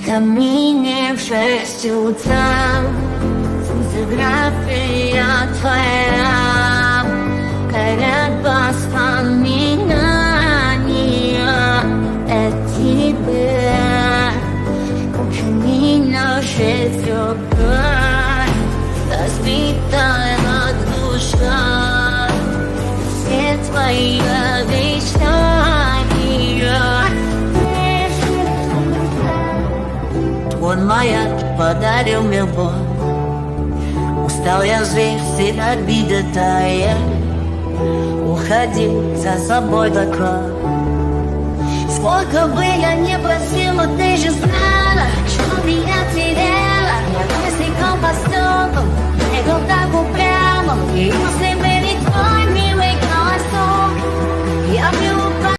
камине в 6 утра. Фотография твоя, горят воспоминания о тебе. У камина 6 утра, разбитая душа, все твои обещания. Твой маяк подарил мне боль. Устал я жить, всегда видя тая. Уходи за собой до края. Сколько бы я не просила, ты же знала, что меня теряла. Я мысликом поступал, не был так упрямым. И если